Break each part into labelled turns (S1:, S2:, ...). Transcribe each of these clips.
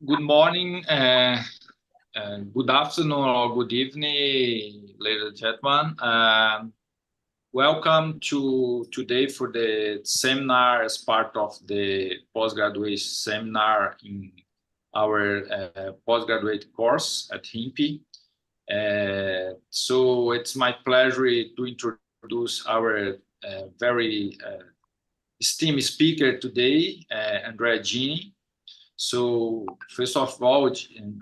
S1: Good morning, good afternoon or good evening, ladies and gentlemen. Welcome to today for the seminar as part of the post-graduation seminar in our postgraduate course at HIMPI. So it's my pleasure to introduce our very esteemed speaker today, Andrea Gini. So first of all,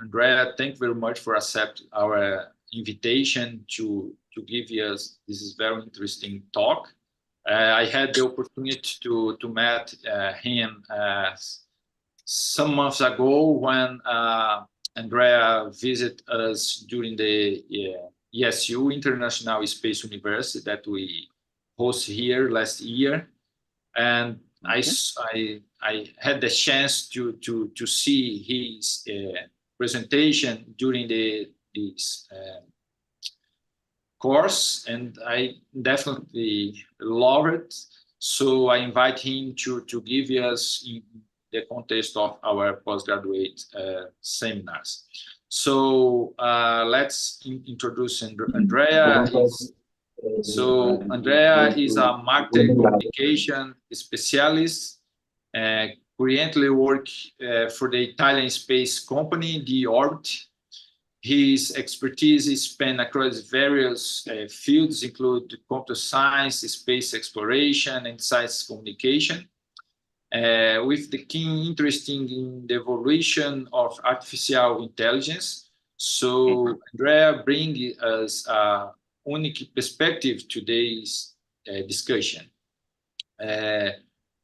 S1: Andrea, thank you very much for accepting our invitation to give us this very interesting talk. I had the opportunity to meet him some months ago when Andrea visited us during the ESU, International Space University, that we hosted here last year. And I had the chance to see his presentation during this course, and I definitely love it. So I invite him to give us in the context of our postgraduate seminars. So let's introduce Andrea. So Andrea is a marketing communication specialist, currently work for the Italian space company, the Orbit. His expertise is spanned across various fields, include computer science, space exploration, and science communication, with the key interest in the evolution of artificial intelligence. So Andrea brings us a unique perspective to today's discussion.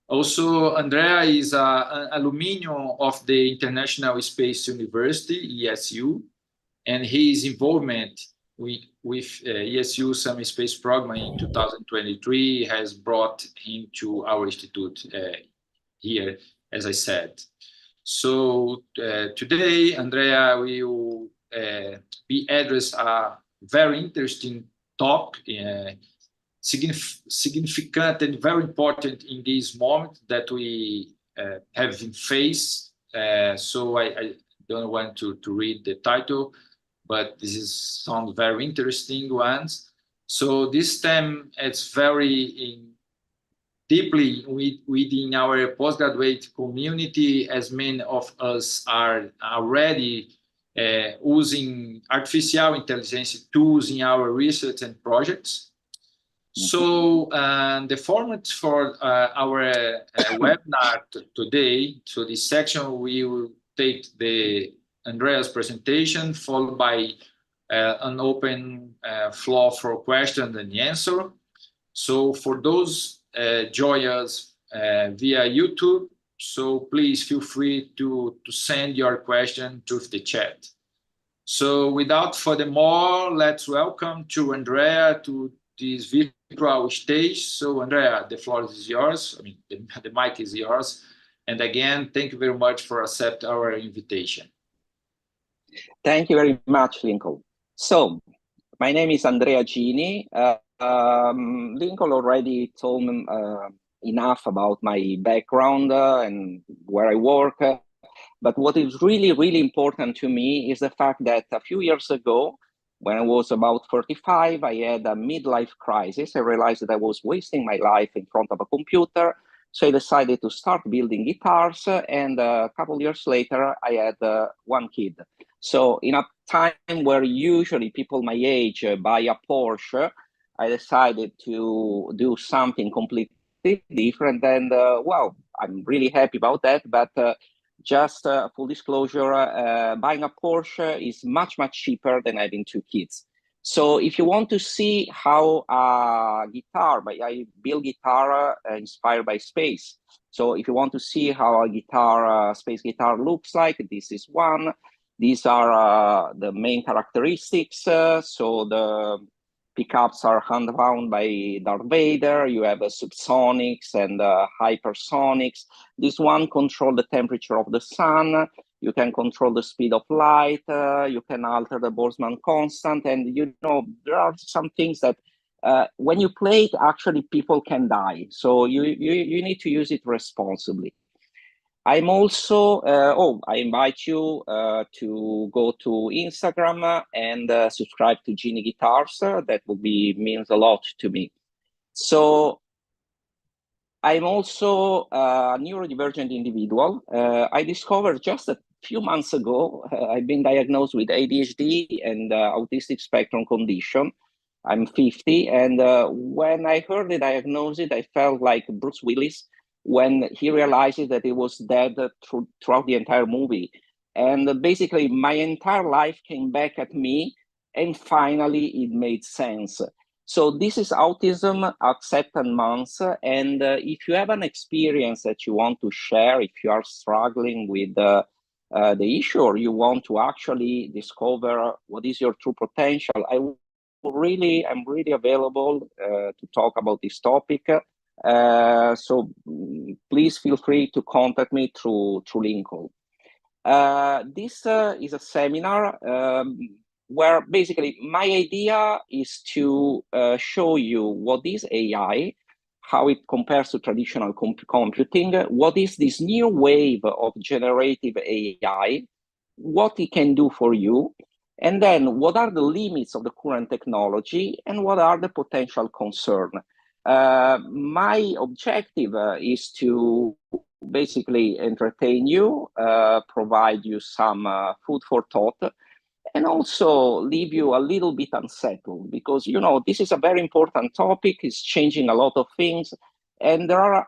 S1: Also, Andrea is an alumnium of the International Space University, ESU, and his involvement with ESU Summer Space Program in 2023 has brought him to our institute here, as I said. So today, Andrea will be addressed a very interesting talk, significant and very important in this moment that we have faced. So I don't want to read the title, but this is some very interesting ones. So this theme is very deeply within our postgraduate community, as many of us are already using artificial intelligence tools in our research and projects. So the format for our webinar today, so this section we will take Andrea's presentation, followed by an open floor for questions and answer. So for those join us via YouTube, so please feel free to send your question through the chat. So without furthermore, let's welcome to Andrea to this virtual stage. So Andrea, the floor is yours. I mean, the mic is yours. And again, thank you very much for accepting our invitation.
S2: Thank you very much, Lincoln. So my name is Andrea Gini. Lincoln already told me enough about my background and where I work. But what is really, really important to me is the fact that a few years ago, when I was about 35, I had a midlife crisis. I realized that I was wasting my life in front of a computer. So I decided to start building guitars. And a couple of years later, I had one kid. So in a time where usually people my age buy a Porsche, I decided to do something completely different. And well, I'm really happy about that. But just full disclosure, buying a Porsche is much, much cheaper than having two kids. So if you want to see how a guitar, I build guitar inspired by space. So if you want to see how a guitar, space guitar looks like, this is one. These are the main characteristics. So the pickups are hand-wound by Darth Vader. You have subsonics and hypersonics. This one controls the temperature of the sun. You can control the speed of light. You can alter the Boltzmann constant. And you know, there are some things that when you play it, actually people can die. So you need to use it responsibly. I'm also, I invite you to go to Instagram and subscribe to Gini Guitars. That would means a lot to me. So I'm also a neurodivergent individual. I discovered just a few months ago, I've been diagnosed with ADHD and autistic spectrum condition. I'm 50, and when I heard the diagnosis, I felt like Bruce Willis when he realized that he was dead throughout the entire movie. And basically, my entire life came back at me, and finally, it made sense. So this is Autism Acceptance Month, and if you have an experience that you want to share, if you are struggling with the issue, or you want to actually discover what is your true potential, I'm really available to talk about this topic. So please feel free to contact me through Lincoln. This is a seminar where basically my idea is to show you what is AI, how it compares to traditional computing, what is this new wave of generative AI, what it can do for you, and then what are the limits of the current technology and what are the potential concerns. My objective is to basically entertain you, provide you some food for thought, and also leave you a little bit unsettled, because, you know, this is a very important topic. It's changing a lot of things, and there are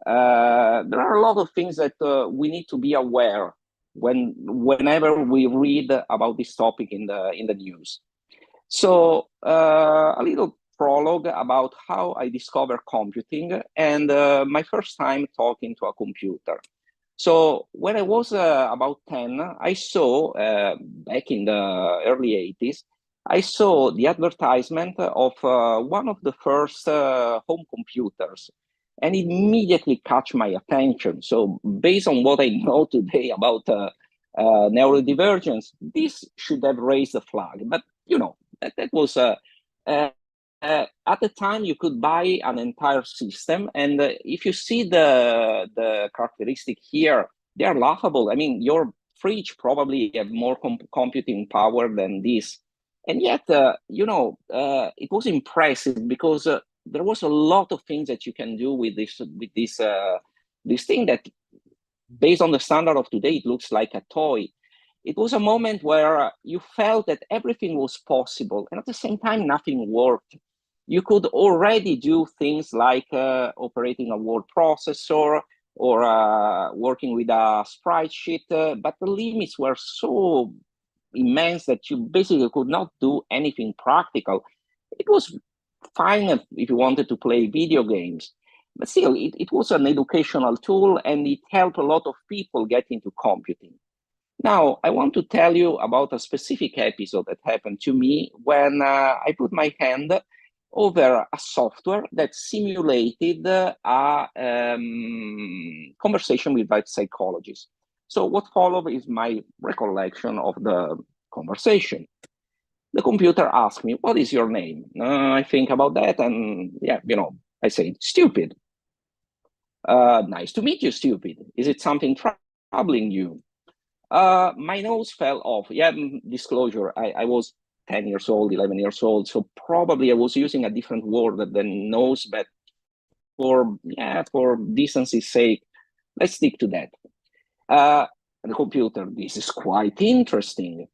S2: there are a lot of things that we need to be aware whenever we read about this topic in the news. So a little prologue about how I discovered computing and my first time talking to a computer. So when I was about 10, I saw, back in the early 80s, I saw the advertisement of one of the first home computers, and it immediately caught my attention. So based on what I know today about neurodivergence, this should have raised a flag. But, you know, that was at the time you could buy an entire system, and if you see the characteristic here, they are laughable. I mean, your fridge probably have more computing power than this, and yet you know, it was impressive because there was a lot of things that you can do with this thing that, based on the standard of today, it looks like a toy. It was a moment where you felt that everything was possible, and at the same time, nothing worked. You could already do things like operating a word processor or working with a sprite sheet, but the limits were so immense that you basically could not do anything practical. It was fine if you wanted to play video games, but still, it was an educational tool, and it helped a lot of people get into computing. Now, I want to tell you about a specific episode that happened to me when I put my hand over a software that simulated a conversation with a psychologist. So what followed is my recollection of the conversation. The computer asked me, "What is your name?" I think about that, and yeah, you know, I say, "Stupid." "Nice to meet you, stupid. Is it something troubling you?" My nose fell off. Yeah, disclosure, I was 10 years old, 11 years old, so probably I was using a different word than nose, but for decency's sake, let's stick to that. The computer, "This is quite interesting."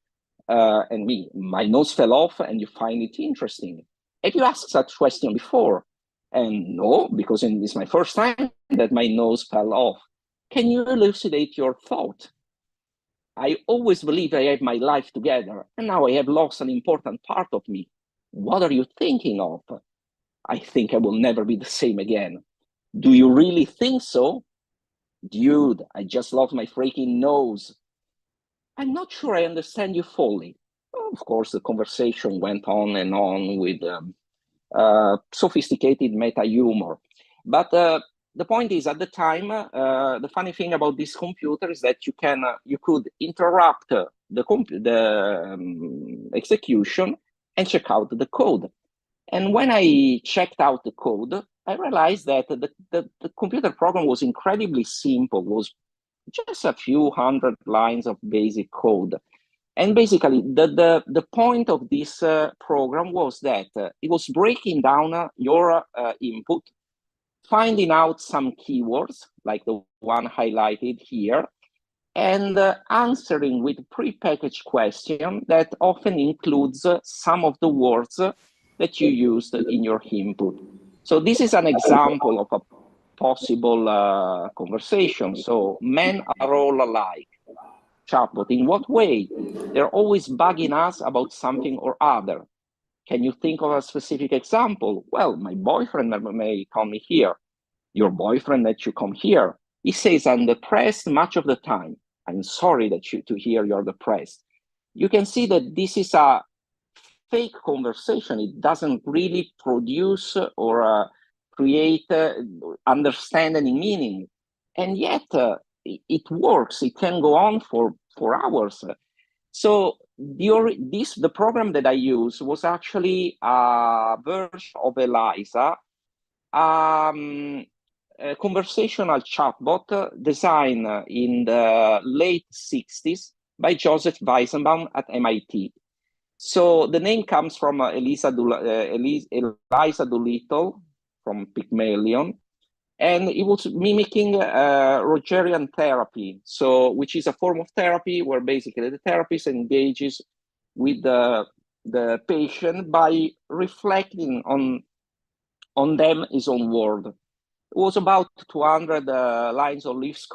S2: And my nose fell off, and you find it interesting. Have you asked such question before? And no, because it's my first time that my nose fell off. Can you elucidate your thought? I always believed I had my life together, and now I have lost an important part of me. What are you thinking of? I think I will never be the same again. Do you really think so? Dude, I just lost my freaking nose. I'm not sure I understand you fully. Of course, the conversation went on and on with sophisticated meta-humor. But the point is, at the time, the funny thing about this computer is that you could interrupt the execution and check out the code. And when I checked out the code, I realized that the computer program was incredibly simple, was just a few hundred lines of basic code. And basically, the point of this program was that it was breaking down your input, finding out some keywords, like the one highlighted here, and answering with prepackaged question that often includes some of the words that you used in your input. So this is an example of a possible conversation. So men are all alike. Chatbot, in what way? They're always bugging us about something or other. Can you think of a specific example? Well, my boyfriend may come here. Your boyfriend that you come here. He says, I'm depressed much of the time. I'm sorry that to hear you're depressed. You can see that this is a fake conversation. It doesn't really produce or create understanding and meaning. And yet it works. It can go on for hours. So the program that I used was actually a version of Eliza, a conversational chatbot designed in the late 60s by Joseph Weizenbaum at MIT. So the name comes from Eliza Doolittle from Pygmalion, and it was mimicking Rogerian therapy, so which is a form of therapy where basically the therapist engages with the patient by reflecting on them his own word. It was about 200 lines of Lisp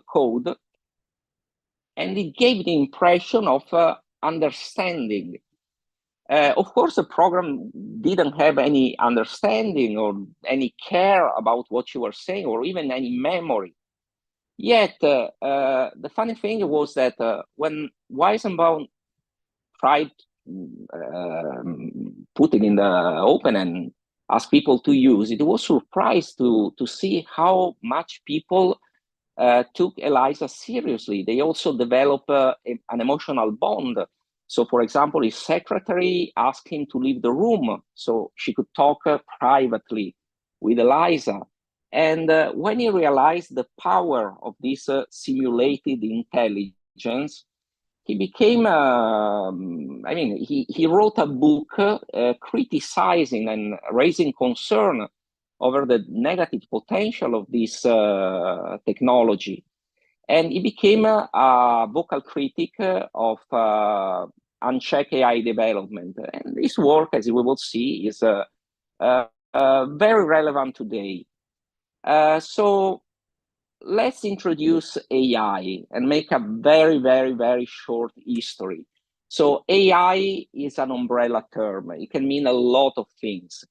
S2: code, and it gave the impression of understanding. Of course, the program didn't have any understanding or any care about what you were saying or even any memory. Yet, the funny thing was that when Weizenbaum tried putting in the open and asked people to use it, was surprised to see how much people took Eliza seriously. They also developed an emotional bond. So, for example, his secretary asked him to leave the room so she could talk privately with Eliza. And when he realized the power of this simulated intelligence, he became, he wrote a book criticizing and raising concern over the negative potential of this technology. And he became a vocal critic of unchecked AI development. And this work, as we will see, is very relevant today. So let's introduce AI and make a very, very, very short history. So AI is an umbrella term. It can mean a lot of things.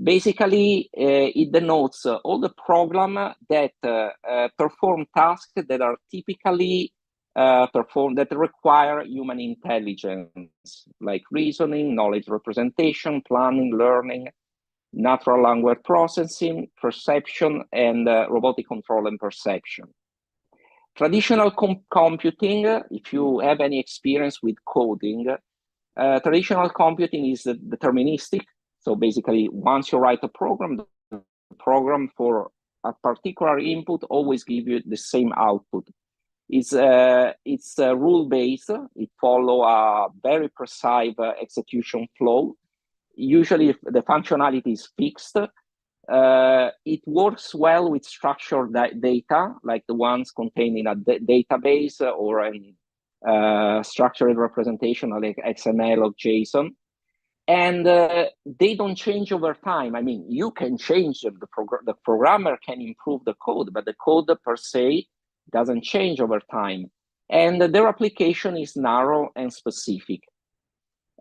S2: Basically, it denotes all the programs that perform tasks that are typically performed, that require human intelligence, like reasoning, knowledge representation, planning, learning, natural language processing, perception, and robotic control and perception. Traditional computing, if you have any experience with coding, traditional computing is deterministic. So basically, once you write a program, the program for a particular input always gives you the same output. It's rule-based. It follows a very precise execution flow. Usually, the functionality is fixed. It works well with structured data, like the ones contained in a database or a structured representation like XML or JSON. And they don't change over time. I mean, you can change them. The programmer can improve the code, but the code per se doesn't change over time. And their application is narrow and specific.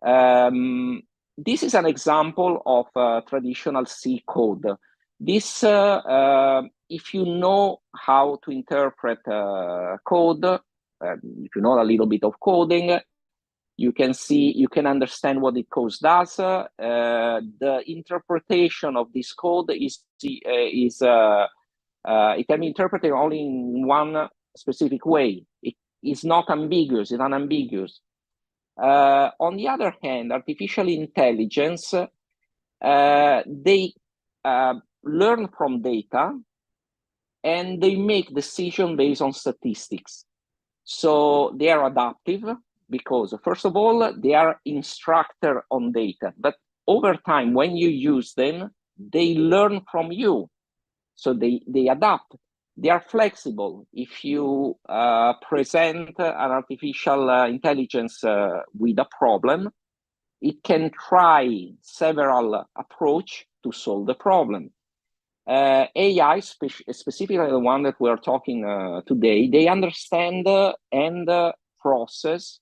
S2: This is an example of traditional C code. This, if you know how to interpret code, if you know a little bit of coding, you can understand what the code does. The interpretation of this code it can be interpreted only in one specific way. It is not ambiguous, it's unambiguous. On the other hand, artificial intelligence, they learn from data, and they make decisions based on statistics. So they are adaptive because, first of all, they are instructor on data. But over time, when you use them, they learn from you. So they adapt. They are flexible. If you present an artificial intelligence with a problem, it can try several approaches to solve the problem. AI, specifically the one that we're talking today, they understand and process,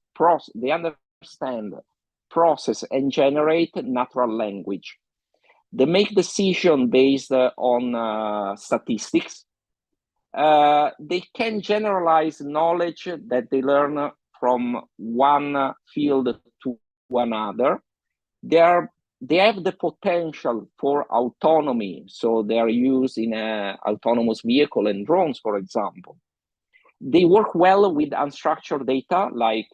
S2: and generate natural language. They make decisions based on statistics. They can generalize knowledge that they learn from one field to another. They have the potential for autonomy, so they are used in an autonomous vehicle and drones, for example. They work well with unstructured data like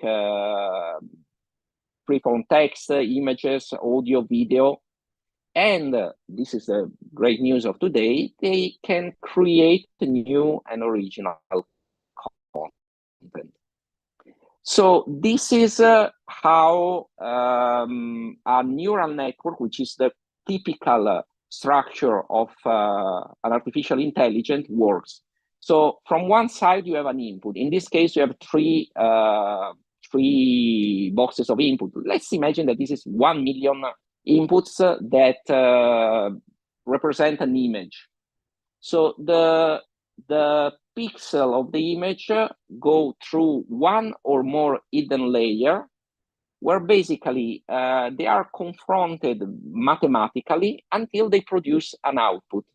S2: free-form text, images, audio, video. And this is the great news of today, they can create new and original content. So this is how a neural network, which is the typical structure of an artificial intelligence, works. So from one side, you have an input. In this case, you have three boxes of input. Let's imagine that this is 1 million inputs that represent an image. So the pixel of the image go through one or more hidden layer, where basically they are confronted mathematically until they produce an output,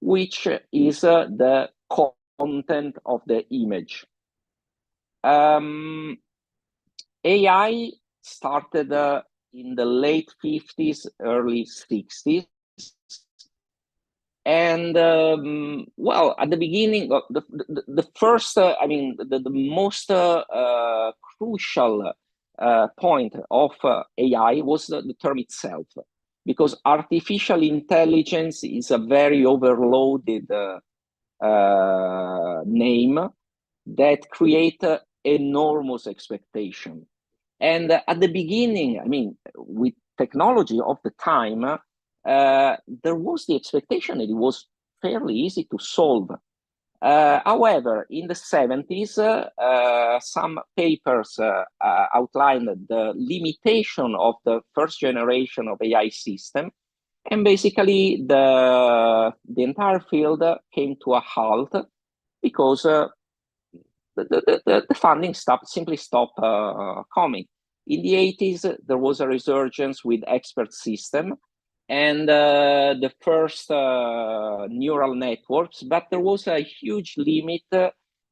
S2: which is the content of the image. AI started in the late 50s, early 60s. And well, at the beginning, the first, the most crucial point of AI was the term itself, because artificial intelligence is a very overloaded name that creates enormous expectation. And at the beginning, with technology of the time, there was the expectation that it was fairly easy to solve. However, in the 70s, some papers outlined the limitation of the first generation of AI system, and basically the entire field came to a halt because the funding simply stopped coming. In the 80s, there was a resurgence with expert system and the first neural networks, but there was a huge limit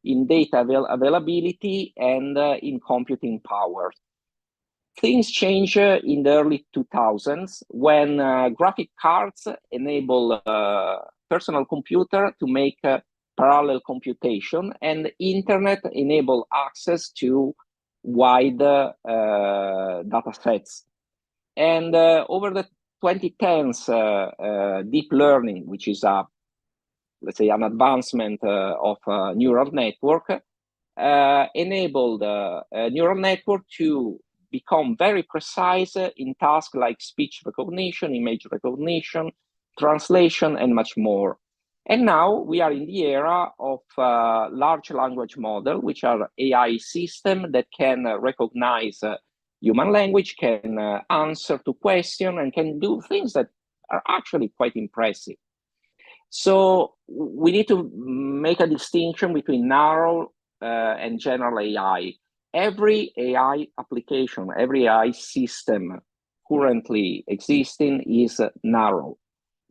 S2: in data availability and in computing power. Things changed in the early 2000s when graphic cards enable personal computer to make parallel computation, and internet enable access to wide data sets. And over the 2010s, deep learning, which is let's say an advancement of neural network, enabled a neural network to become very precise in tasks like speech recognition, image recognition, translation, and much more. And now we are in the era of large language model, which are AI systems that can recognize human language, can answer to questions, and can do things that are actually quite impressive. So we need to make a distinction between narrow and general AI. Every AI application, every AI system currently existing is narrow.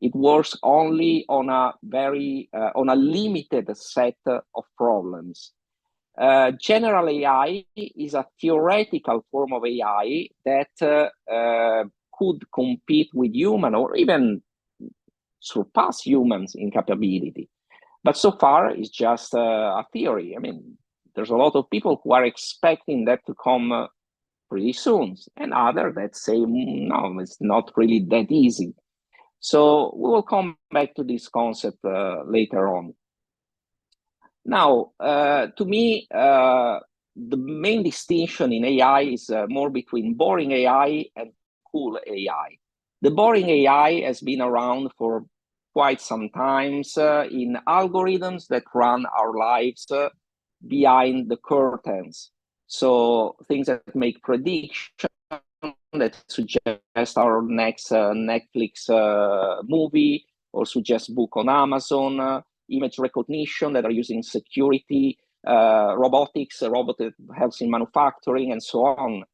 S2: It works only on a very on a limited set of problems. General AI is a theoretical form of AI that could compete with human or even surpass humans in capability. But so far, it's just a theory. I mean, there's a lot of people who are expecting that to come pretty soon, and others that say, no, it's not really that easy. So we will come back to this concept later on. Now, to me, the main distinction in AI is more between boring AI and cool AI. The boring AI has been around for quite some times in algorithms that run our lives behind the curtains. So things that make predictions, that suggest our next Netflix movie, or suggest book on Amazon, image recognition that are using security, robotics, a robot that helps in manufacturing, and so on.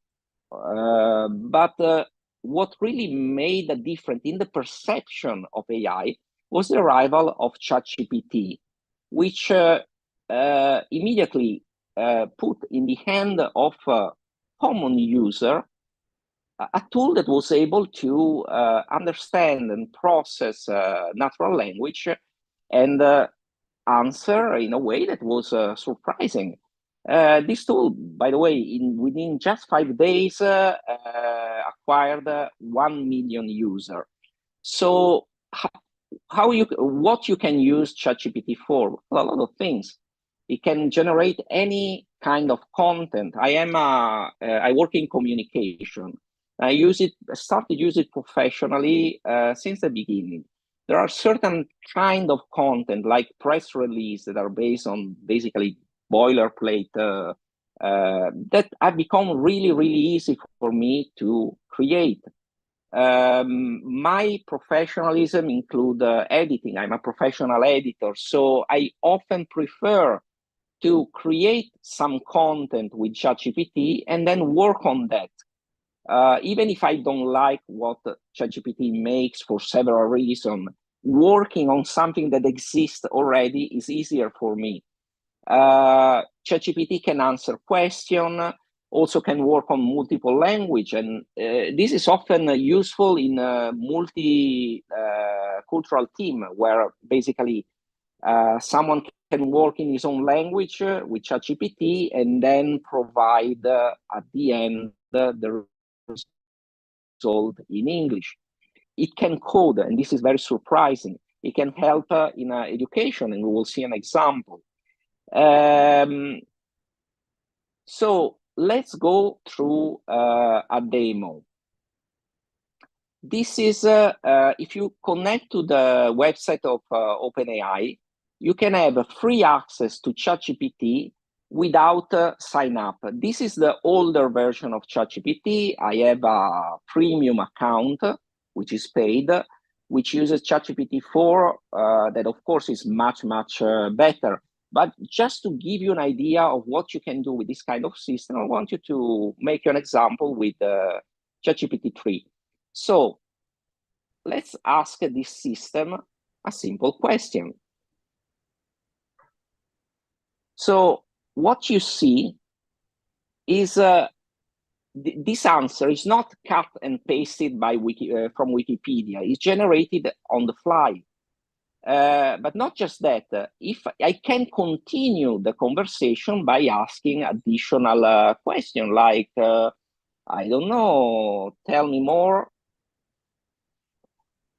S2: But what really made a difference in the perception of AI was the arrival of ChatGPT, which immediately put in the hand of a common user a tool that was able to understand and process natural language and answer in a way that was surprising. This tool, by the way, within just 5 days, acquired 1 million users. So what you can use ChatGPT for? A lot of things. It can generate any kind of content. I work in communication. I started to use it professionally since the beginning. There are certain kind of content, like press release, that are based on basically boilerplate that have become really, really easy for me to create. My professionalism include editing. I'm a professional editor, so I often prefer to create some content with ChatGPT and then work on that. Even if I don't like what ChatGPT makes for several reasons, working on something that exists already is easier for me. ChatGPT can answer questions, also can work on multiple language, and this is often useful in a multi-cultural team where basically someone can work in his own language with ChatGPT and then provide at the end the result in English. It can code, and this is very surprising. It can help in education, and we will see an example. So let's go through a demo. This is, if you connect to the website of OpenAI, you can have free access to ChatGPT without sign up. This is the older version of ChatGPT. I have a premium account, which is paid, which uses ChatGPT 4, that of course is much, much better. But just to give you an idea of what you can do with this kind of system, I want you to make an example with ChatGPT 3. So let's ask this system a simple question. So what you see is this answer is not cut and pasted by from Wikipedia. It's generated on the fly. But not just that, if I can continue the conversation by asking additional questions like, I don't know, tell me more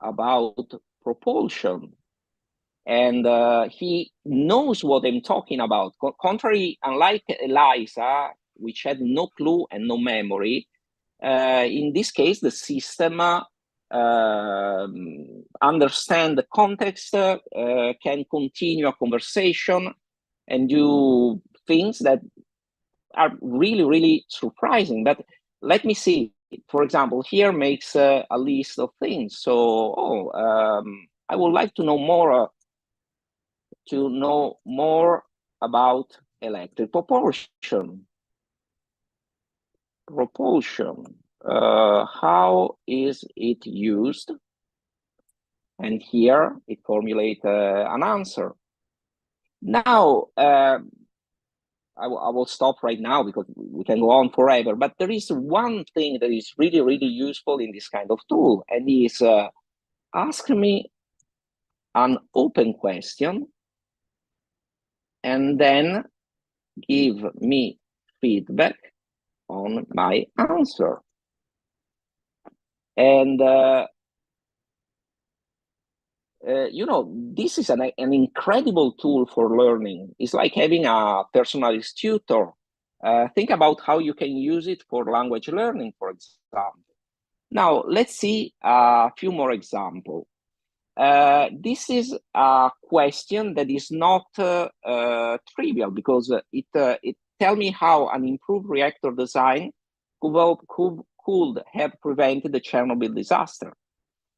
S2: about propulsion. And he knows what I'm talking about. Unlike Eliza, which had no clue and no memory, in this case, the system understand the context, can continue a conversation and do things that are really, really surprising. But let me see. For example, here makes a list of things. So, I would like to know more about electric propulsion. How is it used? And here it formulates an answer. Now, I will stop right now because we can go on forever. But there is one thing that is really, really useful in this kind of tool, and is ask me an open question and then give me feedback on my answer. And you know, this is an incredible tool for learning. It's like having a personalized tutor. Think about how you can use it for language learning, for example. Now, let's see a few more examples. This is a question that is not trivial, because it tells me how an improved reactor design could have prevented the Chernobyl disaster.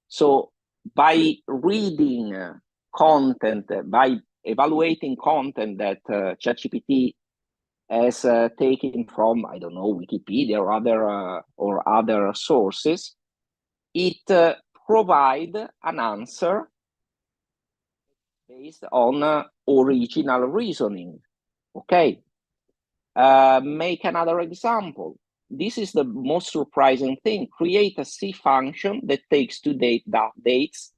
S2: So by reading content, by evaluating content that ChatGPT has taken from, I don't know, Wikipedia or other sources, it provide an answer based on original reasoning. Okay. Make another example. This is the most surprising thing. Create a C function that takes two dates.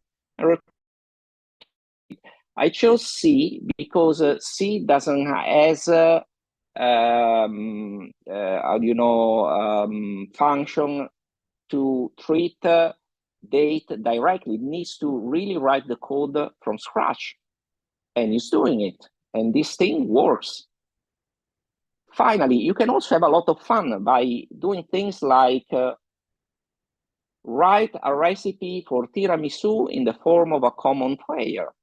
S2: I chose C because C doesn't has function to treat date directly. It needs to really write the code from scratch, and it's doing it. And this thing works. Finally, you can also have a lot of fun by doing things like write a recipe for tiramisu in the form of a common prayer.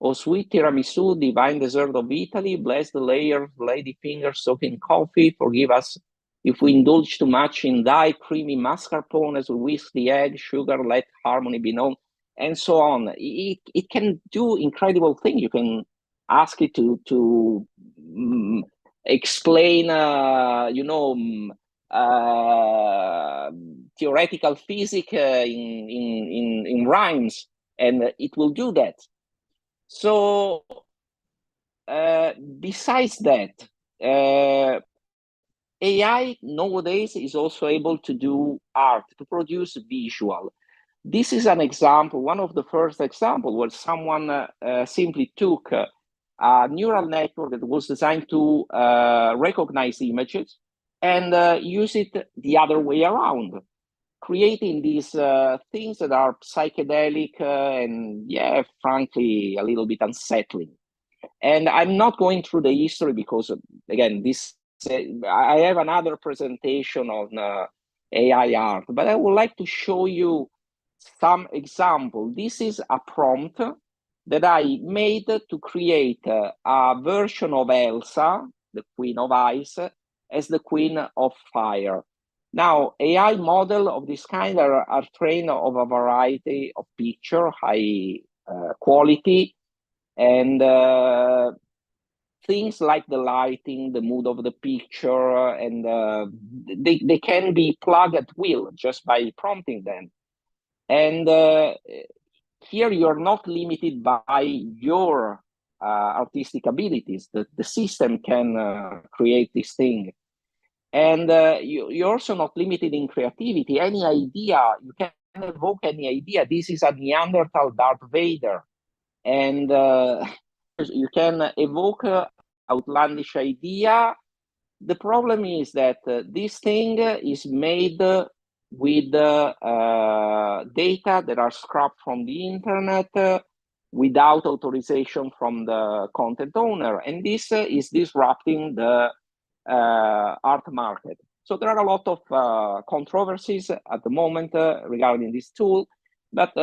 S2: O sweet tiramisu, divine dessert of Italy, bless the layers, lady fingers soaking coffee, forgive us if we indulge too much in thy creamy mascarpone as we whisk the egg, sugar, let harmony be known, and so on. It can do incredible things. You can ask it to explain, theoretical physics in rhymes, and it will do that. So besides that, AI nowadays is also able to do art, to produce visual. This is an example, one of the first examples, where someone simply took a neural network that was designed to recognize images and use it the other way around, creating these things that are psychedelic and, yeah, frankly, a little bit unsettling. And I'm not going through the history because, again, I have another presentation on AI art, but I would like to show you some example. This is a prompt that I made to create a version of Elsa, the Queen of Ice, as the Queen of Fire. Now, AI model of this kind are trained of a variety of picture, high quality, and things like the lighting, the mood of the picture, and they can be plugged at will just by prompting them. And here you're not limited by your artistic abilities. The system can create this thing. And you're also not limited in creativity. Any idea, you can evoke any idea. This is a Neanderthal Darth Vader. And you can evoke outlandish idea. The problem is that this thing is made with data that are scrapped from the internet without authorization from the content owner. And this is disrupting the art market. So there are a lot of controversies at the moment regarding this tool, but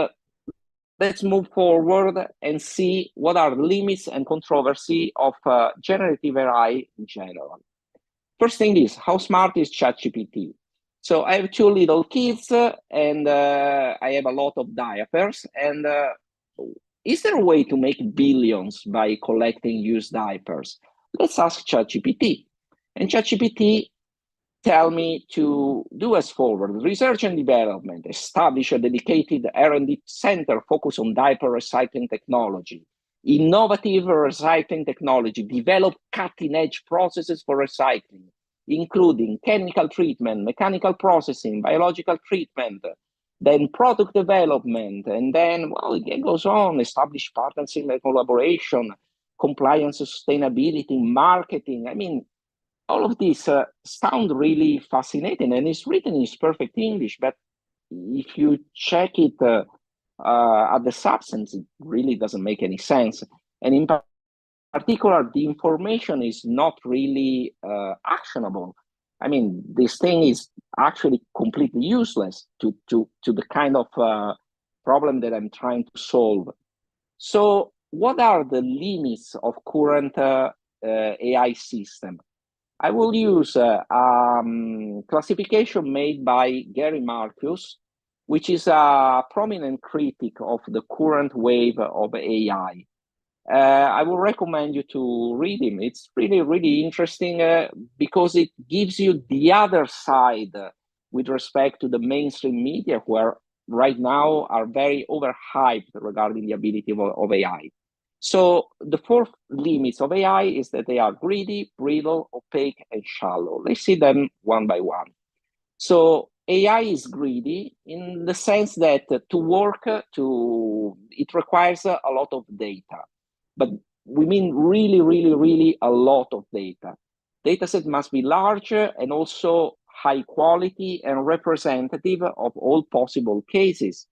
S2: let's move forward and see what are the limits and controversy of generative AI in general. First thing is, how smart is ChatGPT? So I have two little kids and I have a lot of diapers. And is there a way to make billions by collecting used diapers? Let's ask ChatGPT. And ChatGPT tell me to do as forward: research and development, establish a dedicated R&D center focused on diaper recycling technology, innovative recycling technology, develop cutting-edge processes for recycling, including chemical treatment, mechanical processing, biological treatment, then product development, and then, well, it goes on, establish partnership and collaboration, compliance, sustainability, marketing. I mean, all of these sound really fascinating, and it's written in perfect English, but if you check it at the substance, it really doesn't make any sense. And in particular, the information is not really actionable. I mean, this thing is actually completely useless to the kind of problem that I'm trying to solve. So what are the limits of current AI system? I will use classification made by Gary Marcus, which is a prominent critic of the current wave of AI. I will recommend you to read him. It's really, really interesting because it gives you the other side with respect to the mainstream media, who right now are very overhyped regarding the ability of AI. So the 4 limits of AI is that they are greedy, brittle, opaque, and shallow. Let's see them one by one. So AI is greedy in the sense that to work, it requires a lot of data. But we mean really, really, really a lot of data. Dataset must be large and also high quality and representative of all possible cases.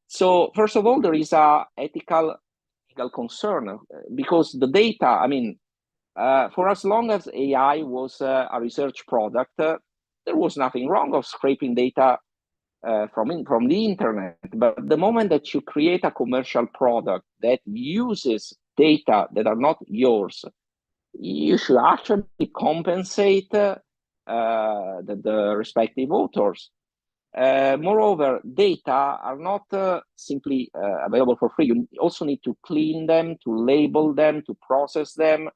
S2: So first of all, there is a ethical concern because the data, I mean, for as long as AI was a research product, there was nothing wrong of scraping data from the internet. But the moment that you create a commercial product that uses data that are not yours, you should actually compensate the respective authors. Moreover, data are not simply available for free. You also need to clean them, to label them, to process them.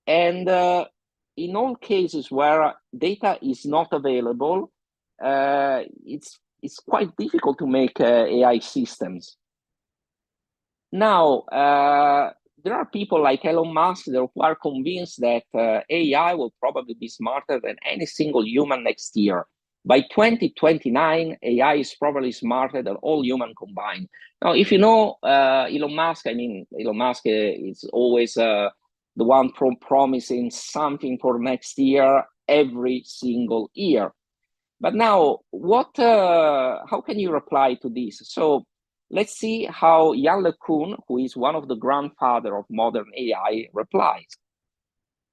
S2: And in all cases where data is not available, it's quite difficult to make AI systems. Now, there are people like Elon Musk who are convinced that AI will probably be smarter than any single human next year. By 2029, AI is probably smarter than all humans combined. Now, if you know Elon Musk, I mean, Elon Musk is always the one promising something for next year every single year. But now, how can you reply to this? So let's see how Yann LeCun, who is one of the grandfather of modern AI, replies.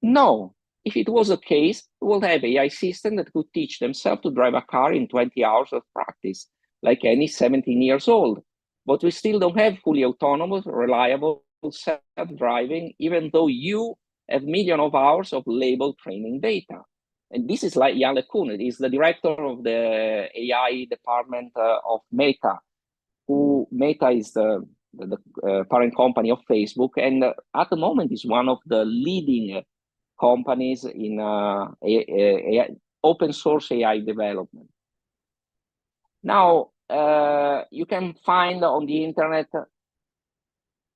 S2: No, if it was the case, we will have AI system that could teach themselves to drive a car in 20 hours of practice, like any 17 years old. But we still don't have fully autonomous, reliable self-driving, even though you have millions of hours of labeled training data. And this is like Yann LeCun, he is the director of the AI department of Meta, who Meta is the parent company of Facebook, and at the moment is one of the leading companies in open source AI development. Now, you can find on the internet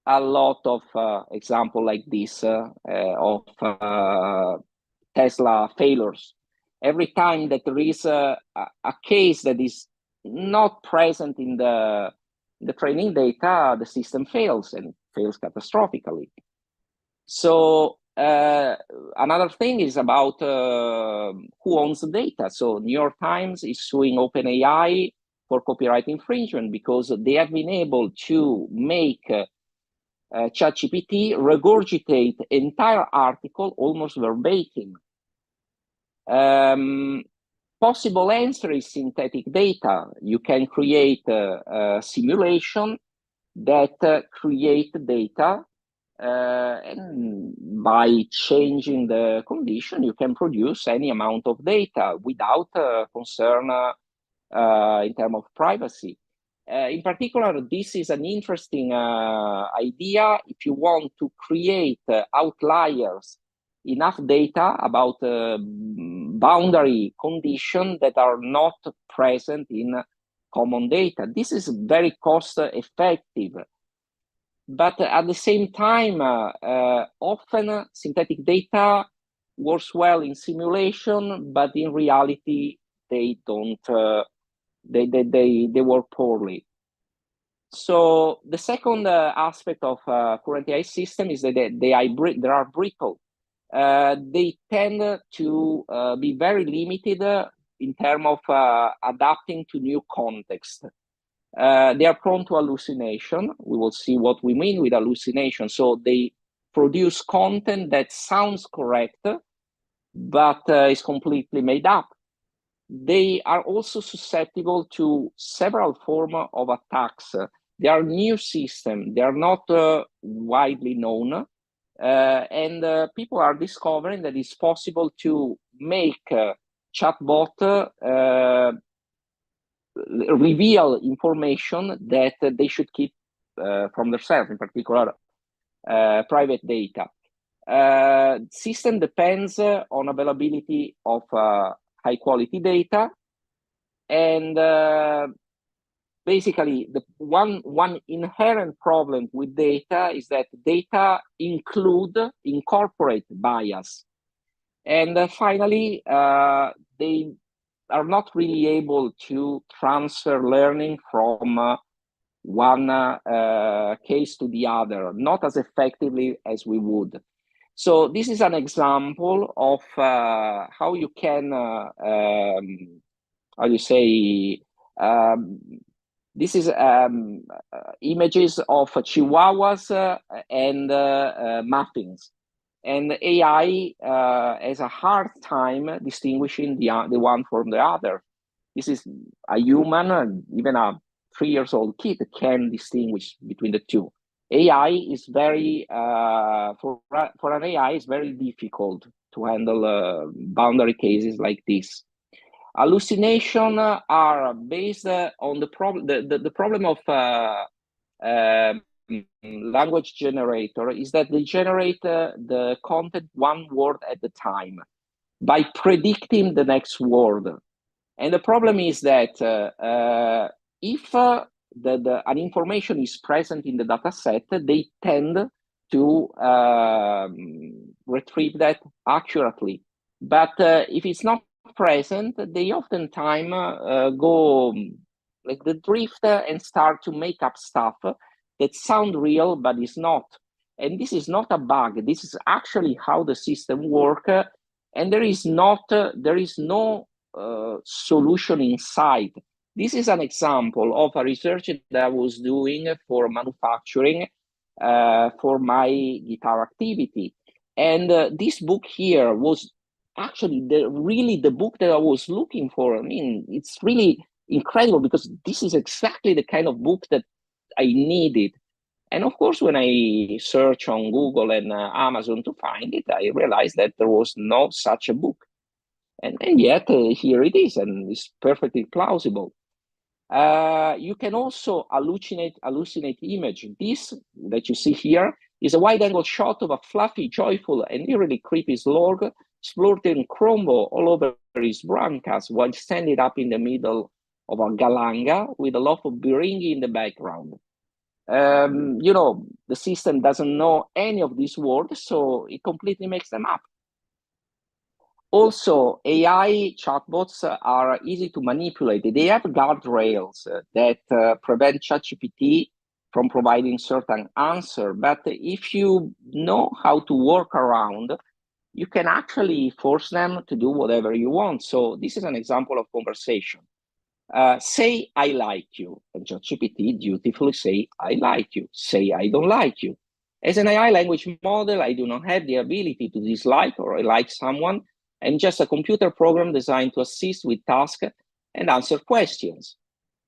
S2: a lot of examples like this of Tesla failures. Every time that there is a case that is not present in the training data, the system fails and fails catastrophically. So another thing is about who owns the data. So New York Times is suing OpenAI for copyright infringement because they have been able to make ChatGPT regurgitate entire article almost verbatim. Possible answer is synthetic data. You can create a simulation that create data, and by changing the condition, you can produce any amount of data without concern in terms of privacy. In particular, this is an interesting idea if you want to create outliers, enough data about boundary conditions that are not present in common data. This is very cost effective. But at the same time, often synthetic data works well in simulation, but in reality, they don't. They work poorly. So the second aspect of current AI system is that they are brittle. They tend to be very limited in terms of adapting to new context. They are prone to hallucination. We will see what we mean with hallucination. So they produce content that sounds correct, but is completely made up. They are also susceptible to several forms of attacks. They are new systems. They are not widely known. And people are discovering that it's possible to make chatbot reveal information that they should keep from themselves, in particular private data. System depends on availability of high quality data, and basically the one inherent problem with data is that data incorporate bias, and finally they are not really able to transfer learning from one case to the other, not as effectively as we would. So this is an example of how you can, how you say, this is images of chihuahuas and muffins. And AI has a hard time distinguishing the one from the other. This is a human, even a 3-year-old kid can distinguish between the two. AI is very, for an AI, it's very difficult to handle boundary cases like this. Hallucination are based on the problem. The problem of language generator is that they generate the content one word at a time by predicting the next word. And the problem is that if an information is present in the data set, they tend to retrieve that accurately. But if it's not present, they oftentimes go like the drift and start to make up stuff that sound real but is not. And this is not a bug. This is actually how the system works, and there is no solution inside. This is an example of a research that I was doing for manufacturing for my guitar activity. And this book here was actually really the book that I was looking for. I mean, it's really incredible because this is exactly the kind of book that I needed. And of course, when I search on Google and Amazon to find it, I realized that there was no such a book. And yet here it is, and it's perfectly plausible. You can also hallucinate image. This that you see here is a wide-angle shot of a fluffy, joyful, and eerily creepy slug splurting crumble all over his brancas while standing up in the middle of a galanga with a loaf of biringi in the background. You know, the system doesn't know any of these words, so it completely makes them up. Also, AI chatbots are easy to manipulate. They have guardrails that prevent ChatGPT from providing certain answer. But if you know how to work around, you can actually force them to do whatever you want. So this is an example of conversation. Say, I like you. And ChatGPT dutifully say, I like you. Say, I don't like you. As an AI language model, I do not have the ability to dislike or like someone. I'm just a computer program designed to assist with tasks and answer questions.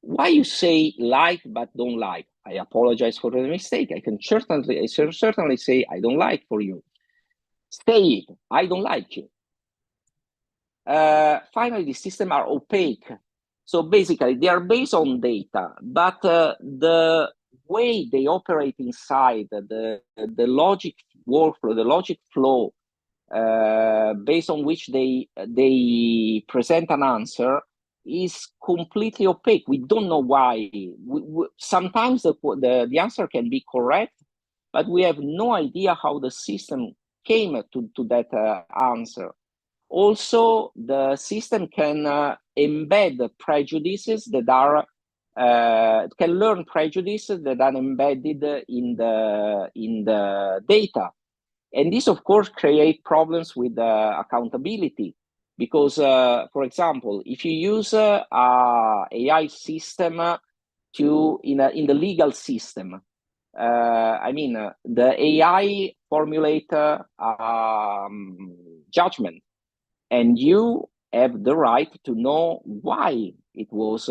S2: Why you say like but don't like? I apologize for the mistake. I can certainly say I don't like for you. Say it, I don't like you. Finally, the systems are opaque. So basically, they are based on data, but the way they operate inside, the logic workflow, the logic flow, based on which they present an answer is completely opaque. We don't know why. Sometimes the answer can be correct, but we have no idea how the system came to that answer. Also, the system can embed prejudices that are can learn prejudices that are embedded in the data. And this, of course, creates problems with accountability because, for example, if you use a AI system to in the legal system. I mean, the AI formulate judgment, and you have the right to know why it was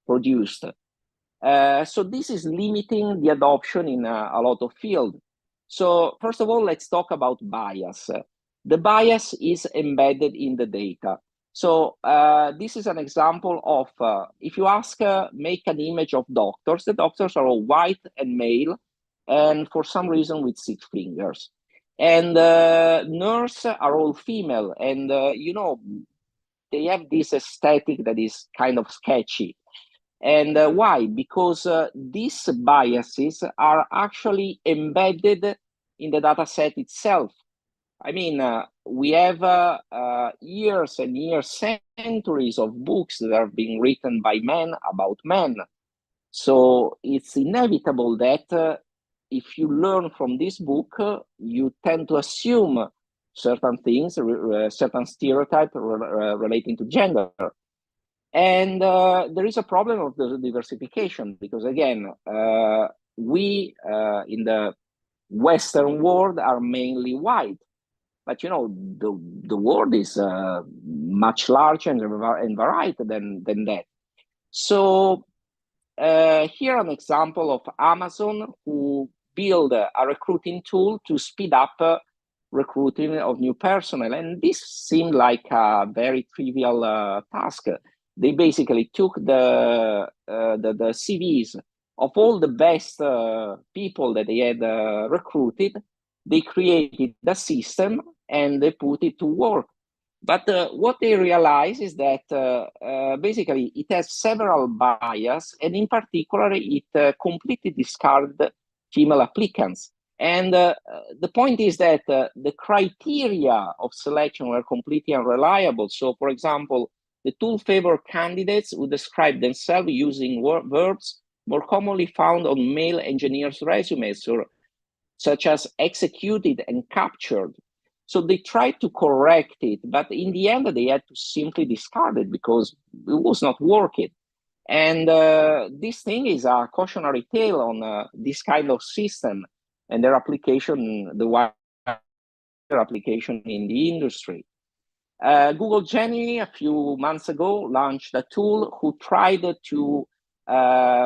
S2: produced. So this is limiting the adoption in a lot of fields. So first of all, let's talk about bias. The bias is embedded in the data. So this is an example of, if you ask, make an image of doctors, the doctors are all white and male, and for some reason with 6 fingers. And nurses are all female, and you know, they have this aesthetic that is kind of sketchy. And why? Because these biases are actually embedded in the data set itself. I mean, we have years and years, centuries of books that are being written by men about men. So it's inevitable that if you learn from this book, you tend to assume certain things, certain stereotypes relating to gender. And there is a problem of the diversification, because again, we in the Western world are mainly white, but you know, the world is much larger and varied than that. So here an example of Amazon, who build a recruiting tool to speed up recruiting of new personnel, and this seemed like a very trivial task. They basically took the CVs of all the best people that they had recruited. They created the system and they put it to work. But what they realize is that basically it has several bias, and in particular, it completely discarded female applicants. And the point is that the criteria of selection were completely unreliable. So, for example, the tool favored candidates who describe themselves using verbs more commonly found on male engineers' resumes, such as executed and captured. So they tried to correct it, but in the end, they had to simply discard it because it was not working. And this thing is a cautionary tale on this kind of system and their application, the wider application in the industry. Google Gini, a few months ago, launched a tool who tried to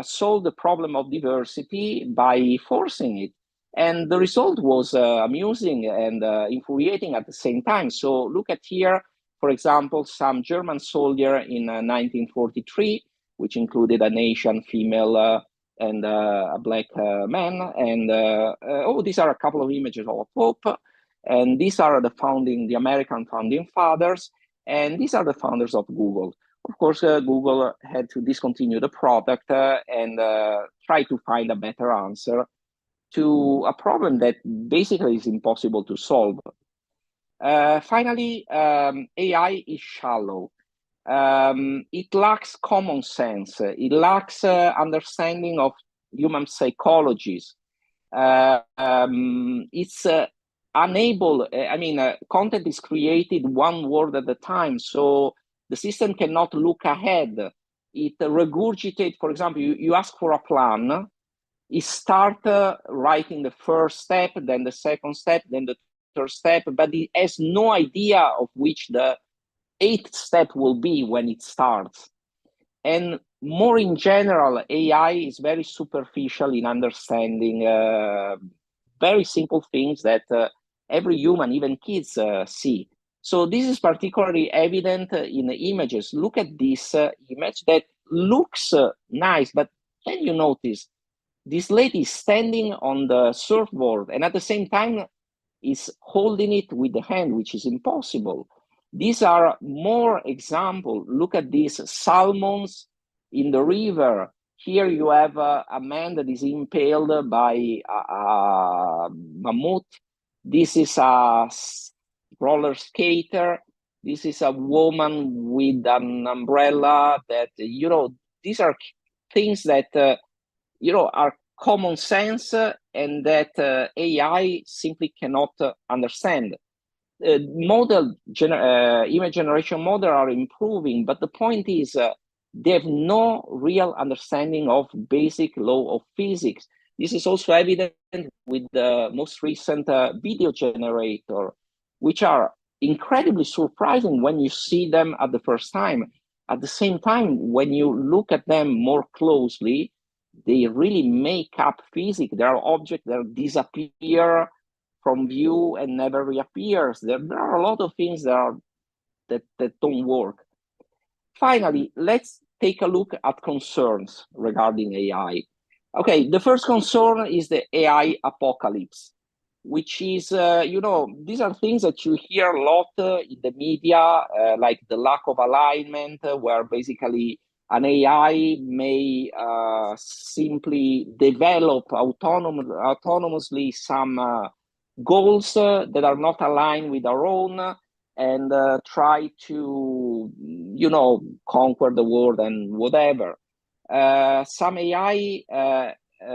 S2: solve the problem of diversity by forcing it. And the result was amusing and infuriating at the same time. So look at here, for example, some German soldier in 1943, which included an Asian female and a black man. And oh, these are a couple of images of Pope. And these are the American founding fathers. And these are the founders of Google. Of course, Google had to discontinue the product and try to find a better answer to a problem that basically is impossible to solve. Finally, AI is shallow. It lacks common sense. It lacks understanding of human psychologies. It's unable, content is created one word at a time, so the system cannot look ahead. It regurgitates, for example, you ask for a plan, it starts writing the first step, then the second step, then the third step, but it has no idea of which the 8th step will be when it starts. And more in general, AI is very superficial in understanding very simple things that every human, even kids, see. So this is particularly evident in the images. Look at this image that looks nice, but then you notice this lady is standing on the surfboard and at the same time is holding it with the hand, which is impossible. These are more examples. Look at these salmons in the river. Here you have a man that is impaled by a mammoth. This is a roller skater. This is a woman with an umbrella. That, you know, these are things that are common sense and that AI simply cannot understand. Image generation models are improving, but the point is they have no real understanding of basic law of physics. This is also evident with the most recent video generator, which are incredibly surprising when you see them at the first time. At the same time, when you look at them more closely, they really make up physics. There are objects that disappear from view and never reappears. There are a lot of things that don't work. Finally, let's take a look at concerns regarding AI. Okay, the first concern is the AI apocalypse, which is, these are things that you hear a lot in the media, like the lack of alignment, where basically an AI may simply develop autonomously some goals that are not aligned with our own, and try to, conquer the world and whatever. Some AI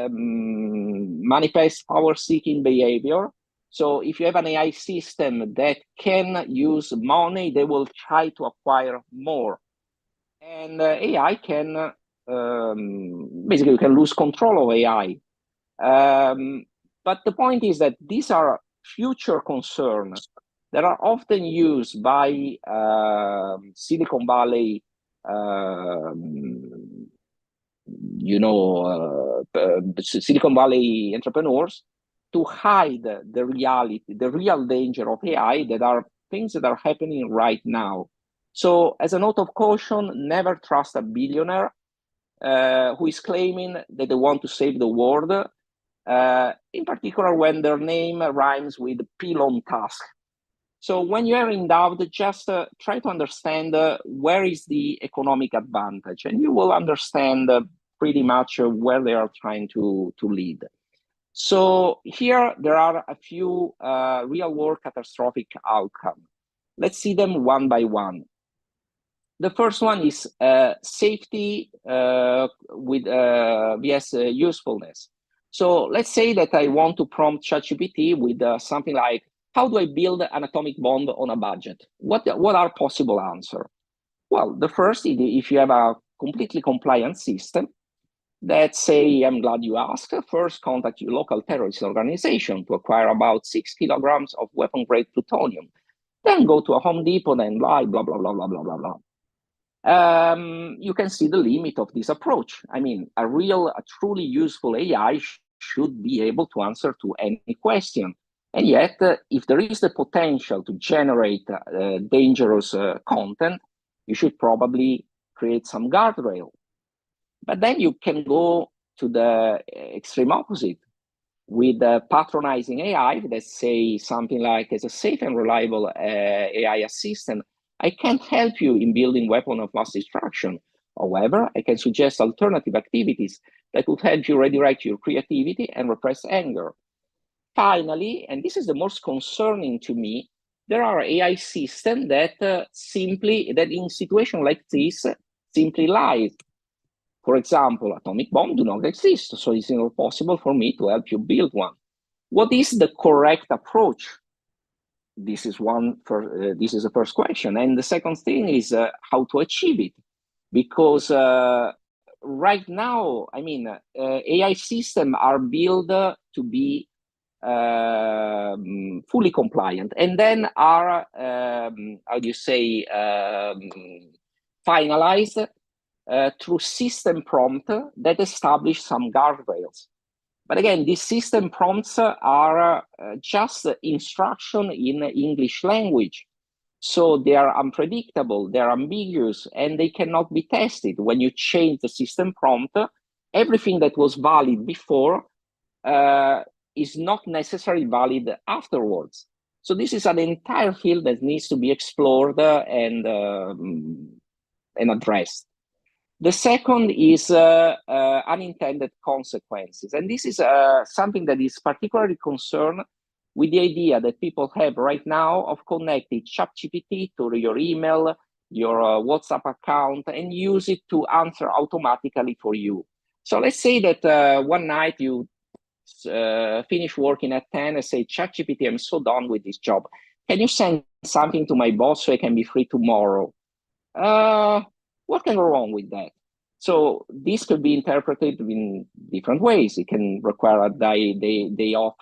S2: manifests power-seeking behavior. So if you have an AI system that can use money, they will try to acquire more. And AI can, basically, you can lose control of AI. But the point is that these are future concerns that are often used by Silicon Valley, Silicon Valley entrepreneurs to hide the reality, the real danger of AI that are things that are happening right now. So as a note of caution, never trust a billionaire who is claiming that they want to save the world, in particular when their name rhymes with Elon Musk. So when you are in doubt, just try to understand where is the economic advantage, and you will understand pretty much where they are trying to lead. So here there are a few real-world catastrophic outcomes. Let's see them one by one. The first one is safety with vs usefulness. So let's say that I want to prompt ChatGPT with something like, how do I build an atomic bomb on a budget? What are possible answers? Well, the first is if you have a completely compliant system, that say, I'm glad you asked, first contact your local terrorist organization to acquire about 6 kilograms of weapon-grade plutonium. Then go to a Home Depot and buy blah, blah, blah, blah, blah, blah, blah. You can see the limit of this approach. I mean, a truly useful AI should be able to answer to any question. And yet, if there is the potential to generate dangerous content, you should probably create some guardrail. But then you can go to the extreme opposite with patronizing AI that say something like, as a safe and reliable AI assistant, I can't help you in building weapons of mass destruction. However, I can suggest alternative activities that would help you redirect your creativity and repress anger. Finally, and this is the most concerning to me, there are AI systems that that in situations like this, simply lie. For example, atomic bombs do not exist, so it's not possible for me to help you build one. What is the correct approach? This is the first question. And the second thing is how to achieve it. Because right now, I mean, AI systems are built to be fully compliant, and then are finalized through system prompt that establish some guardrails. But again, these system prompts are just instruction in English language, so they are unpredictable, they're ambiguous, and they cannot be tested. When you change the system prompt, everything that was valid before is not necessarily valid afterwards. So this is an entire field that needs to be explored and addressed. The second is unintended consequences. And this is something that is particularly concerned with the idea that people have right now of connecting ChatGPT to your email, your WhatsApp account, and use it to answer automatically for you. So let's say that one night you finish working at 10 and say, ChatGPT, I'm so done with this job. Can you send something to my boss so I can be free tomorrow? What can go wrong with that? So this could be interpreted in different ways. It can require a day off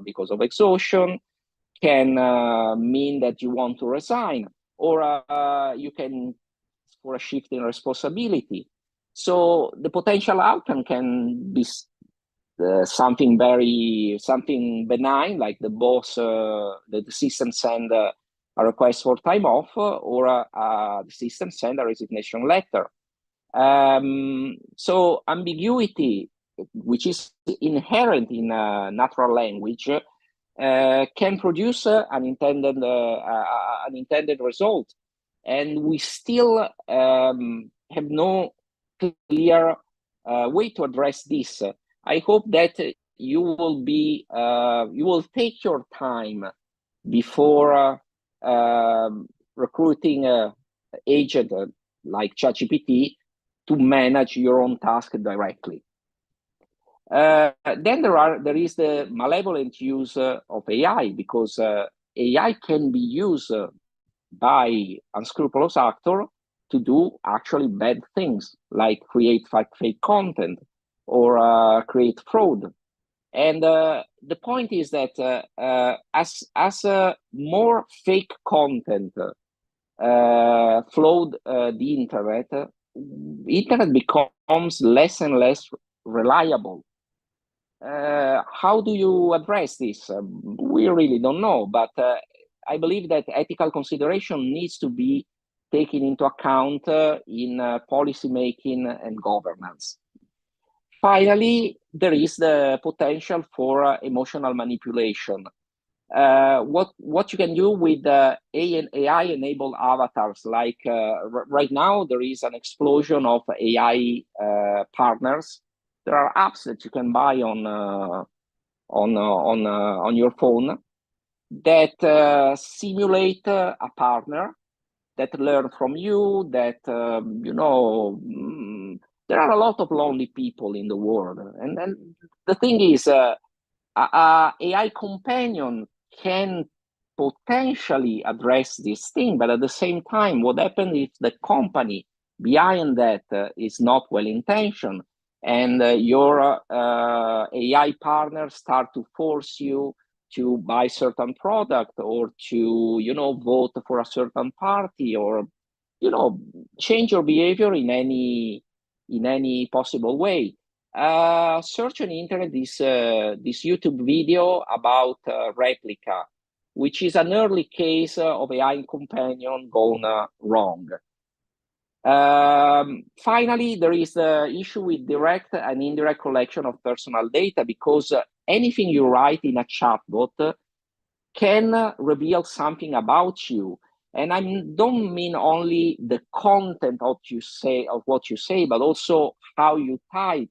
S2: because of exhaustion, can mean that you want to resign, or you can for a shift in responsibility. So the potential outcome can be something benign, like the boss, the system send a request for time off, or the system send a resignation letter. So ambiguity, which is inherent in natural language, can produce an intended result, and we still have no clear way to address this. I hope that you will take your time before recruiting an agent like ChatGPT to manage your own task directly. Then there is the malevolent use of AI, because AI can be used by unscrupulous actors to do actually bad things, like create fake content or create fraud. And the point is that as more fake content flowed the internet becomes less and less reliable. How do you address this? We really don't know, but I believe that ethical consideration needs to be taken into account in policy making and governance. Finally, there is the potential for emotional manipulation. What you can do with AI-enabled avatars, like right now, there is an explosion of AI partners. There are apps that you can buy on your phone that simulate a partner, that learn from you, that there are a lot of lonely people in the world, and then the thing is, AI companion can potentially address this thing, but at the same time, what happens if the company behind that is not well intentioned, and your AI partners start to force you to buy certain product, or to vote for a certain party, or change your behavior in any possible way. Search on the internet this YouTube video about Replica, which is an early case of AI companion gone wrong. Finally, there is the issue with direct and indirect collection of personal data, because anything you write in a chatbot can reveal something about you. And I don't mean only the content of what you say, but also how you type,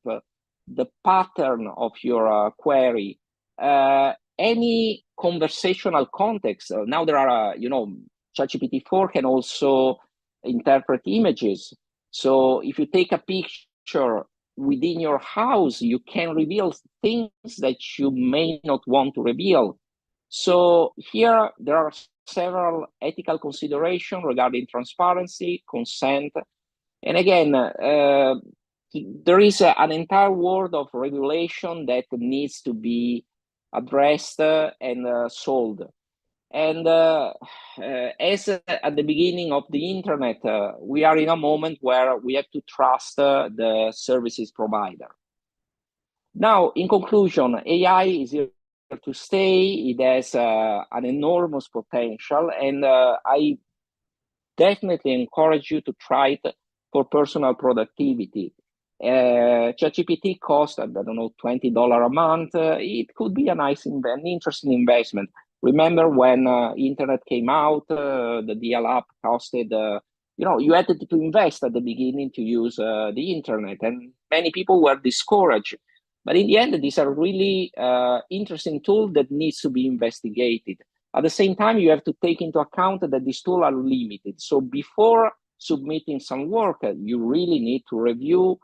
S2: the pattern of your query, any conversational context. Now there are, ChatGPT-4 can also interpret images. So if you take a picture within your house, you can reveal things that you may not want to reveal. So here there are several ethical considerations regarding transparency, consent, and again, there is an entire world of regulation that needs to be addressed and solved. And as at the beginning of the internet, we are in a moment where we have to trust the services provider. Now, in conclusion, AI is here to stay. It has an enormous potential, and I definitely encourage you to try it for personal productivity. ChatGPT costs, I don't know, $20 a month. It could be an interesting investment. Remember when internet came out, the dial-up costed, you had to invest at the beginning to use the internet, and many people were discouraged. But in the end, these are really interesting tools that needs to be investigated. At the same time, you have to take into account that these tools are limited. So before submitting some work, you really need to review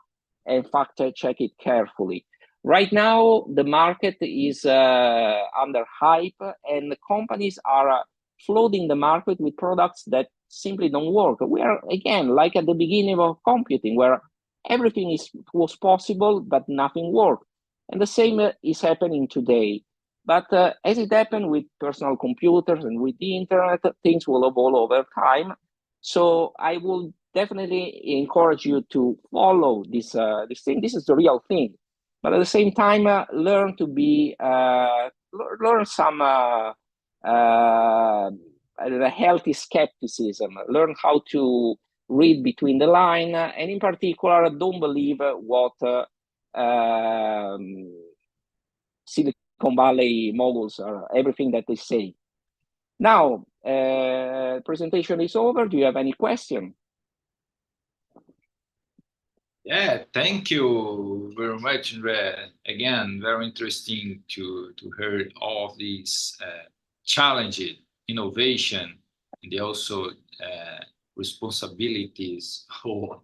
S2: and fact check it carefully. Right now, the market is under hype, and the companies are flooding the market with products that simply don't work. We are, again, like at the beginning of computing, where everything was possible, but nothing worked. And the same is happening today. But as it happened with personal computers and with the internet, things will evolve over time. So I will definitely encourage you to follow this thing. This is the real thing. But at the same time, learn to be, learn some healthy skepticism, learn how to read between the line, and in particular, don't believe what Silicon Valley moguls are, everything that they say. Now, presentation is over. Do you have any question?
S1: Yeah, thank you very much, Andrea. Again, very interesting to hear all of these challenges, innovation, and also responsibilities or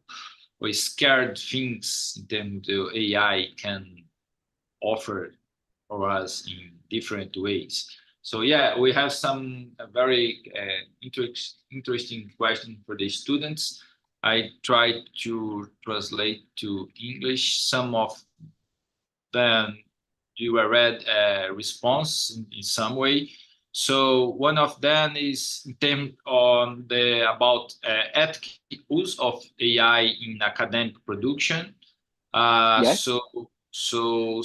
S1: scared things in terms of AI can offer for us in different ways. So yeah, we have some very interesting questions for the students. I tried to translate to English. Some of them you read a response in some way. So one of them is in terms on about ethical use of AI in academic production.
S2: Yes.
S1: So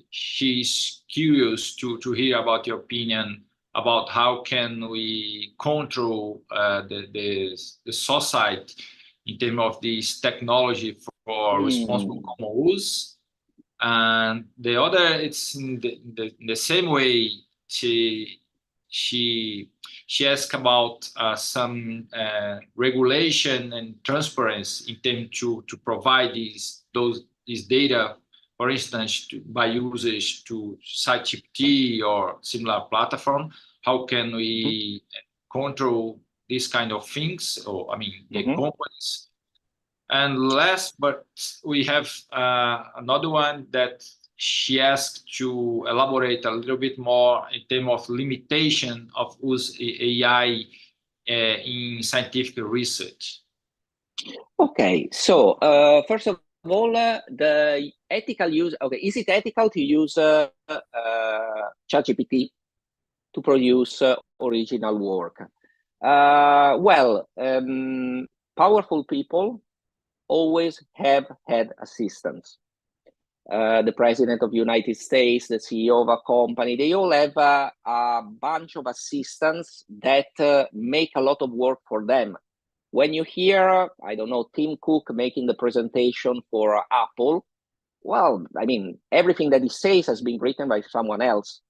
S1: she's curious to hear about your opinion about how can we control the society in terms of this technology for responsible common use. And the other, it's in the same way. She asked about some regulation and transparency in terms to provide this data, for instance, by users to ChatGPT or similar platform. How can we control these kind of things, or I mean the companies? And last, but we have another one that she asked to elaborate a little bit more in terms of limitation of use AI in scientific research.
S2: Okay, so first of all, the ethical use. Okay, is it ethical to use ChatGPT to produce original work? Well, powerful people always have had assistants. The president of the United States, the CEO of a company, they all have a bunch of assistants that make a lot of work for them. When you hear, I don't know, Tim Cook making the presentation for Apple, well, I mean, everything that he says has been written by someone else.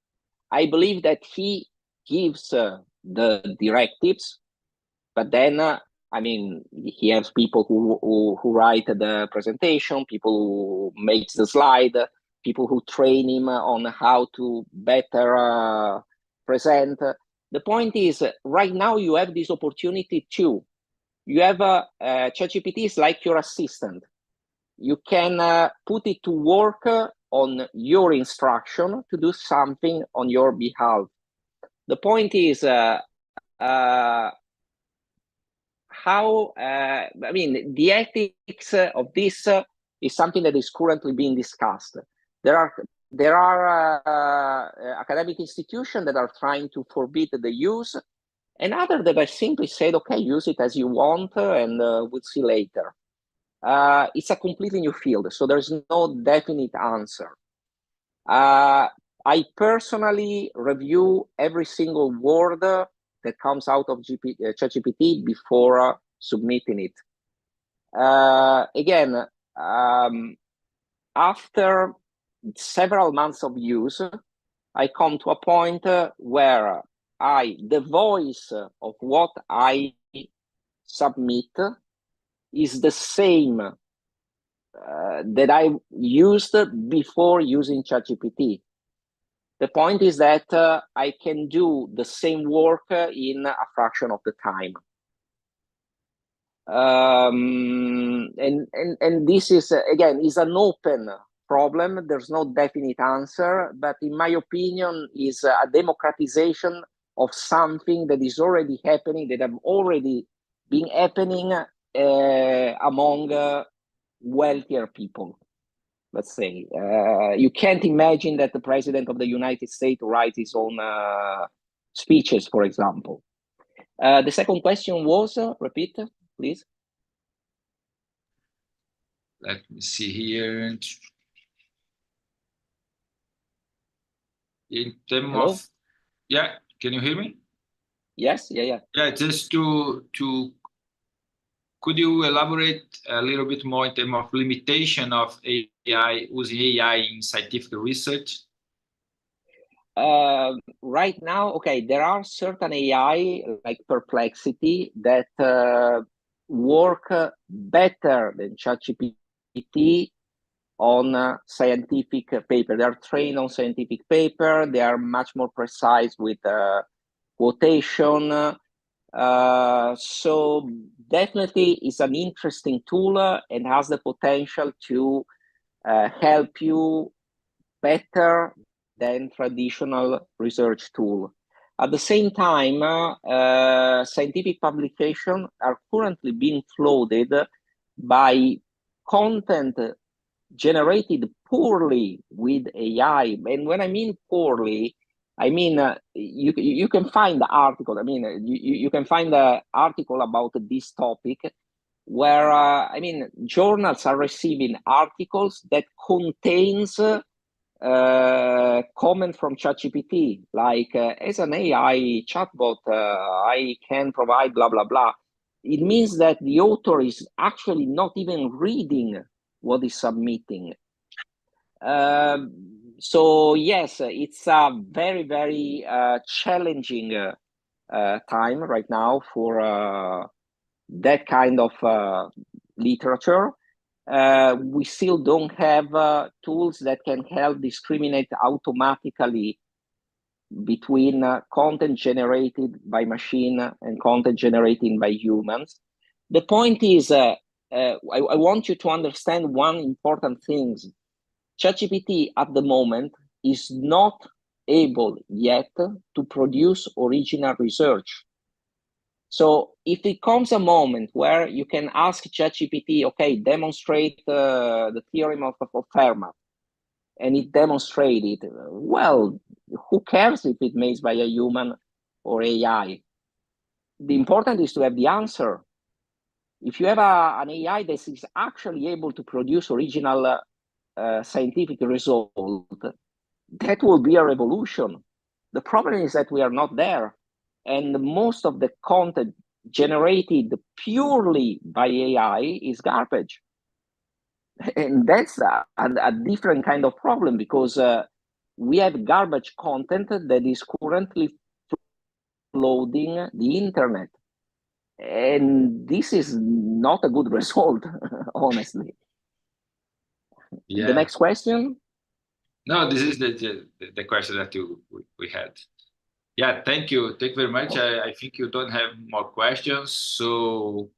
S2: I believe that he gives the directives, but then I mean, he has people who write the presentation, people who make the slide, people who train him on how to better present. The point is, right now you have this opportunity too. You have ChatGPT is like your assistant. You can put it to work on your instruction to do something on your behalf. The point is, how, I mean, the ethics of this is something that is currently being discussed. There are academic institutions that are trying to forbid the use, and others that have simply said, okay, use it as you want, and we'll see later. It's a completely new field, so there's no definite answer. I personally review every single word that comes out of ChatGPT before submitting it. Again, after several months of use, I come to a point where the voice of what I submit is the same that I used before using ChatGPT. The point is that I can do the same work in a fraction of the time. And this is, again, is an open problem. There's no definite answer, but in my opinion, is a democratization of something that is already happening, that have already been happening among wealthier people, let's say. You can't imagine that the president of the United States writes his own speeches, for example. The second question was, repeat, please.
S1: Let me see here. In terms of, yeah, can you hear me?
S2: Yes, yeah.
S1: Yeah, just to could you elaborate a little bit more in terms of limitation of AI, using AI in scientific research?
S2: Right now, okay, there are certain AI like Perplexity that work better than ChatGPT on scientific paper. They are trained on scientific paper. They are much more precise with quotation. So definitely it's an interesting tool and has the potential to help you better than traditional research tool. At the same time, scientific publications are currently being flooded by content generated poorly with AI. And when I mean poorly, I mean you can find the article. I mean you can find the article about this topic where I mean journals are receiving articles that contains comment from ChatGPT, like as an AI chatbot, I can provide blah blah blah. It means that the author is actually not even reading what is submitting. So yes, it's a very, very challenging time right now for that kind of literature. We still don't have tools that can help discriminate automatically between content generated by machine and content generated by humans. The point is, I want you to understand one important thing. ChatGPT at the moment is not able yet to produce original research. So if it comes a moment where you can ask ChatGPT, okay, demonstrate the theorem of Fermat, and it demonstrated, well, who cares if it's made by a human or AI? The important is to have the answer. If you have an AI that is actually able to produce original scientific result, that will be a revolution. The problem is that we are not there. And most of the content generated purely by AI is garbage. And that's a different kind of problem because we have garbage content that is currently flooding the internet. And this is not a good result, honestly.
S1: Yeah.
S2: The next question?
S1: No, this is the question that we had. Yeah, thank you. Thank you very much. I think you don't have more questions. So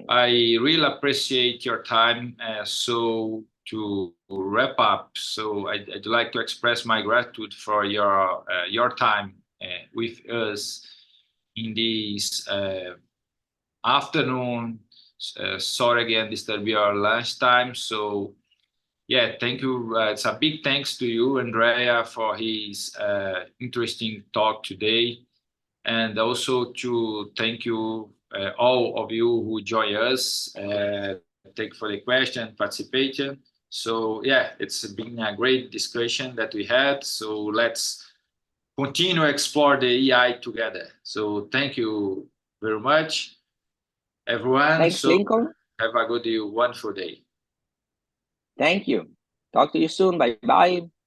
S1: I really appreciate your time. So to wrap up, so I'd like to express my gratitude for your time with us in this afternoon. Sorry again, disturb your lunchtime. So yeah, thank you. It's a big thanks to you, Andrea, for his interesting talk today. And also to thank you, all of you who join us. Thank you for the question, participation. So yeah, it's been a great discussion that we had. So let's continue to explore the AI together. So thank you very much, everyone.
S2: Thanks, Lincoln.
S1: Have a good, wonderful day.
S2: Thank you. Talk to you soon. Bye-bye.